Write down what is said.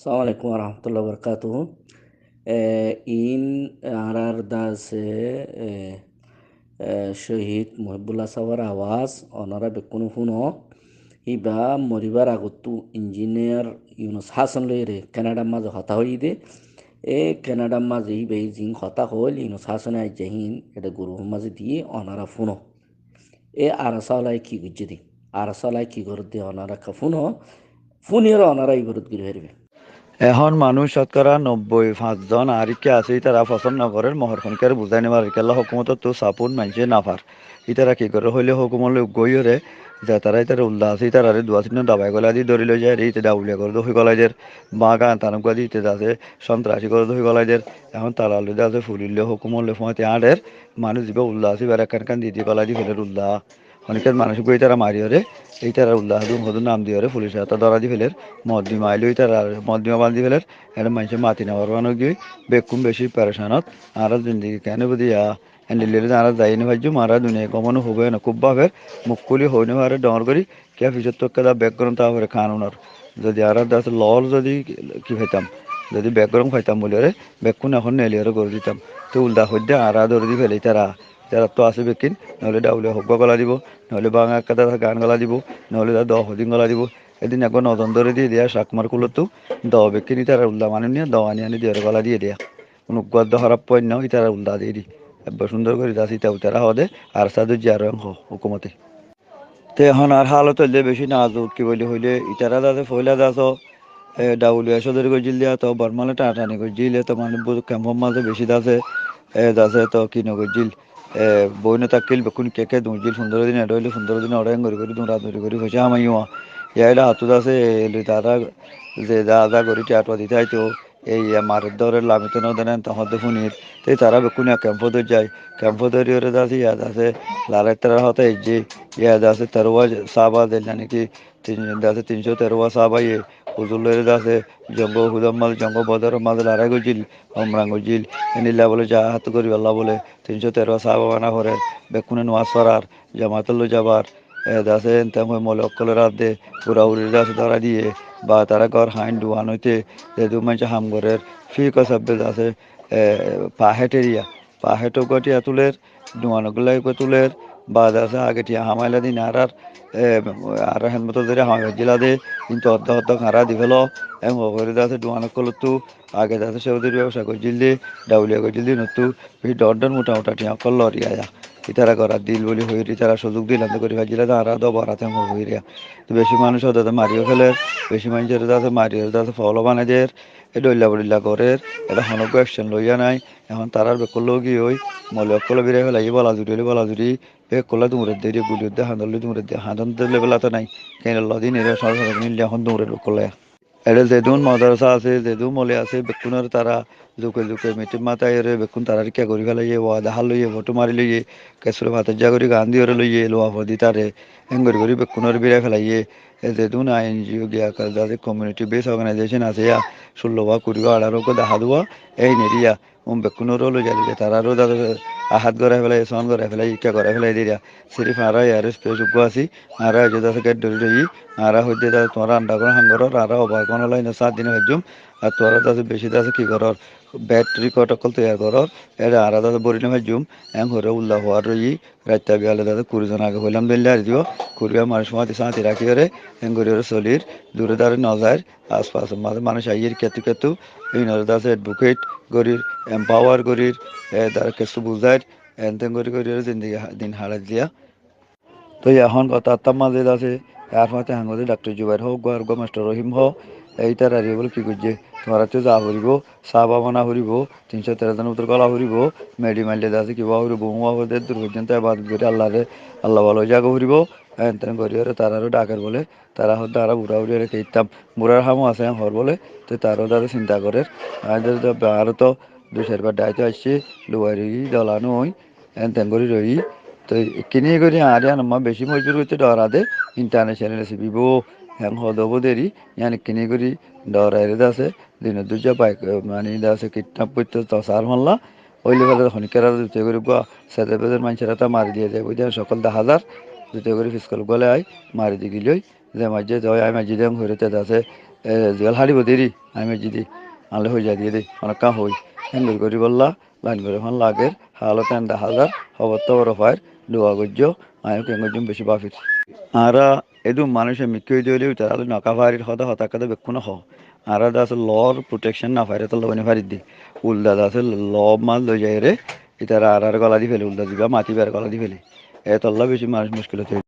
السلام عليكم ورحمة الله وبركاته. إن আরার দাসে শহীদ মহিবুল্লাহ সাহর আওয়াজ অনারা বেকুনো হুনো ইবা মরিবার আগতো ইঞ্জিনিয়ার ইউনুস হাসান লইরে কানাডার মাঝে হতা হইদে কানাডার মাঝে ইবে জিং হতা হল ইউনুস হাসানে আই জাহিন এটা গুরু মাঝে দিয়ে অনারা ফুনো আরাসালাই কি গুজে দি আরাসালাই কি করে দিয়ে অনারা ফুনো ফুনিয়র অনারা এই গরত গিয়ে হেরবে। এখন মানুষ শতকরা 95% আরিকে আছে ইতারা পছন্দ নগরের মহরখনকে বুঝাই নেবার কেলা হকুমত তো সাপুন মানছে নাফার ইতারা কি করে হইলে হকুমলে গইরে যে তারা ইতারা উল্লাহ আছে ইতারা দুয়া চিহ্ন দাবাই গলা দিয়ে ধরি লই যায় ইতে ডাউলিয়া করে দহি গলাইদের বাগা তানুকা দিতে আছে সন্ত্রাসী করে দহি গলাইদের এখন তারা লইতে আছে ফুলিলে হকুমলে ফতে আড়ের মানুষ দিবে উল্লাহ আছে বেড়া কান দিয়ে গলা দিয়ে ফেলে উল্লাহ অনেকের মানুষ গই তারা মারিয়রে এই তারা উল্লাহ হদুন নাম দিয়ে পুলিশের হাতে ধরা দি ফেলের মদ্দিমা আইলেই তারা মদ্দিমা বান্ধি ফেলের এটা মানুষের মাতি নেওয়ার বানো গিয়ে বেকুম বেশি প্যারেশানত আর জিন্দিগি কেন বুঝিয়া এন্ডিলের যারা যাইনি ভাজ্য মারা দুনিয়া কমানো হবে না খুব ভাবের মুখকুলি হইনি হারে ডর করি কে ফিসের তো কেদা ব্যাকগ্রাউন্ড তা হবে খানুনার যদি আর দাস লল যদি কি খাইতাম যদি ব্যাকগ্রাউন্ড খাইতাম বলে রে বেকুন এখন নেলিয়ারে করে দিতাম তো উল্টা হইতে আরা ধরে দি ফেলে তারা যারা তো আছে বেকিন নহলে ডাউলে হব্বা গলা দিব নহলে বাঙা কাদা গান গলা দিব নহলে তার দহদিন গলা দিব এদিন একবার নদন ধরে দিয়ে দেয়া শাকমার কুলতো দ বেকিনি তারা উল্লা মানে নিয়ে দ আনি আনি দিয়ে গলা দিয়ে দেয়া কোনো গদ্দ হরাপ পণ্য তারা উল্লা দিয়ে দি একবার সুন্দর করে দাসি তারা হদে আর সাধু জিয়ার হুকুমতে তে এখন আর হালত হইলে বেশি নাজুক কি বলি হইলে ইতারা দাসে ফইলা দাস ডাউলিয়া সদর গজিল দিয়া তো বর্মালে টাটানি গজিলে তো মানে ক্যাম্পর মাঝে বেশি দাসে দাসে তো কি নগজিল বইনে তাকিল বেকুন কেকে দুজিল 15 দিন এটা হইলে 15 দিন অড়াই করে দুরা দূরি করে হয়েছে আমাইয়া ইয়াইলা হাতুদ আছে তারা যে যা যা করি টিয়াটা দিতে হয়তো এই মারের দরের লামিতে নদেন তখন শুনির তাই তারা বেকুন ক্যাম্পতে যায় ক্যাম্পতে আছে ইয়াদ আছে লালের তারা হতে এই যে ইয়াদ আছে তেরোয়া সাবা দিল নাকি 313 সাবা ইয়ে হুজুলের আছে জঙ্গ হুদম্মাল জঙ্গ বদর মাঝে লড়াই গজিল অমরাং গজিল এনিলা বলে যা হাত করি আল্লাহ বলে 313 সাবা বানা করে বেকুনে নোয়াজ সরার জামাতুল যাবার দাসে তেমন মলকলের রাত দে পুরা উড়ির দাসে ধরা দিয়ে বা তারা ঘর হাইন ডুয়ান হইতে যেহেতু মানুষ হামগরের ফি কসাব্বে আছে পাহেটো গটিয়া তুলের ডুয়ানগুলাই তুলের বা দাসে আগে টিয়া হামাইলা দিন আর হেন মতো ধরে হামাই জেলা দে কিন্তু অর্ধ অর্ধ হারা দিভেল এবং অগরে দাসে ডুয়ানকলতো আগে দাসে সেউদের ব্যবসা করছিল দে ডাউলিয়া করছিল দি নতু এই ডর মোটামুটি টিয়া কল রিয়া ইতারা করার দিল বলি হইরি তারা সুযোগ দিলাম তো করি ভাজিলা আরা দ বারাতে হইরিয়া তো বেশি মানুষ হতে মারিও ফেলে বেশি মানুষের দাসে মারিও দাসে ফলো বানাই দেয় এ ডইলা বলিলা করে এটা হনক অ্যাকশন লইয়া নাই এখন তারার বেকল গি ওই মলে অকল বিরাই ফেলাই বলা জুড়ি এ কলা দুমরের দিয়ে গুলির দিয়ে হাঁদলে দুমরের দিয়ে হাঁদন লেবেলা তো নাই কেন লদিন এর সরকার নিলে এখন দুমরের বেকল এটা যেদুন মাদ্রাসা আছে যেদু মলে আছে বেকুনের তারা জুকে জুকে মিটিং মাথায় এরে বেকুন তারা রিকা করি ফেলাইয়ে ওয়াদা হাল লইয়ে ফটো মারি লইয়ে কেসরে ভাতের যা করি গান দিয়ে লইয়ে লোয়া ফদি তারে এঙ্গরি করি বেকুনের বিরাই ফেলাইয়ে যেদুন INGO গিয়া যাদের কমিউনিটি বেস অর্গানাইজেশন আছে 16 বা 20 বা 18 দেখা দেওয়া এই নেরিয়া বেকুনেরও লই যাইলে তারারও তাদের আহাত গড়াই ফেলাই সন গড়াই ফেলাই ইকা গড়াই ফেলাই দিয়া সিরিফ আরা ইয়ার স্পেস উগ্র আছি আরা যে তাদের গেট ধরে রই আরা হইতে তাদের তোমরা আন্ডা করে হাঙ্গর আরা ওভার কোন লাইন 7 দিনে হজুম আর তোরা তাদের বেশি তাদের কি করর ব্যাটারি কটকল তৈরি করর এরা আরা তাদের বরিনে হজুম এম হরে উল্লাহ হওয়ার রই রাইতা বিয়ালে তাদের 20 জন আগে হইলাম বেললে আর দিও কুড়িয়া মানুষ মাতি সাঁতি রাখি করে এঙ্গরিয়র চলির দূরে দাঁড়ে নজার আশপাশ মাঝে মানুষ আইয়ের কেতু কেতু এই নজর অ্যাডভোকেট গরির এম্পাওয়ার গরির তার কিছু বুঝায় এনতেন গরি জিন্দিগি দিন হারা দিয়া তো এখন কথা তার মাঝে আছে আর মাঝে হাঙ্গতে ডাক্তার জুবাইর হোক গো মাস্টার রহিম হোক এইটার আর বলে কি করছে তোমার তো যা হরিব চাহ বাবানা হরিব 313 জন উত্তর কলা হরিব মেডি মাইলে আছে কিবা হরিব হুয়া হতে দূর পর্যন্ত বাদ করে আল্লাহ ভালো জায়গা হরিব এনতেন গরিয়রে তারারও ডাকের বলে তারা হয়তো আরা বুড়া উড়িয়ে রেখে ইতাম বুড়ার হামও আছে হর বলে তো তারও তারা চিন্তা করে আরও তো 2-4 বার দায়িত্ব আসছে লুয়ারি দলানো হই এনতেন করি রই তো কিনে করি আরে আনমা বেশি মজুর হইতে ডরা দে ইন্টারন্যাশনাল রেসিপি বো হ্যাং হদব দেরি ইয়ানি কিনে করি ডরাইরে আছে দিন দুজা বাইক মানে আছে কিডন্যাপ করতে তো সার মাল্লা ওই লেভেলের হনিকেরা জুতে করে গা সাথে বেদের মানুষেরা তা মারি দিয়ে যায় বুঝলেন সকল 10,000 জুতে করে ফিসকল গলে আই মারি দি গিলই যে মাঝে জয় আই মাঝে দেম হইতে আছে জিয়াল হারিব দেরি আমি যদি আনলে হয়ে যায় দিয়ে দিই অনেক কাম হই হ্যান্ডেল করি বললা লাইন করে ফোন লাগের হালত এন্ড হাজার খবর তবর ফায়ার দোয়া গজ্য আমি কেঙ্গজম বেশি বাফির আরা এদু মানুষের মিক্কি দিলেও তারা নকা ফায়ারির হতা হতাকাতে বেক্ষণ হ আরা দা আছে লর প্রোটেকশন না ফায়ারে তো লবনি ফারিদ দি উল্দা দা আছে ল মাল লই যায় রে ইতারা আর গলা দি ফেলে উল্দা দিবা মাটি বের গলা দি ফেলে এ তল্লা বেশি মানুষ মুশকিল হতে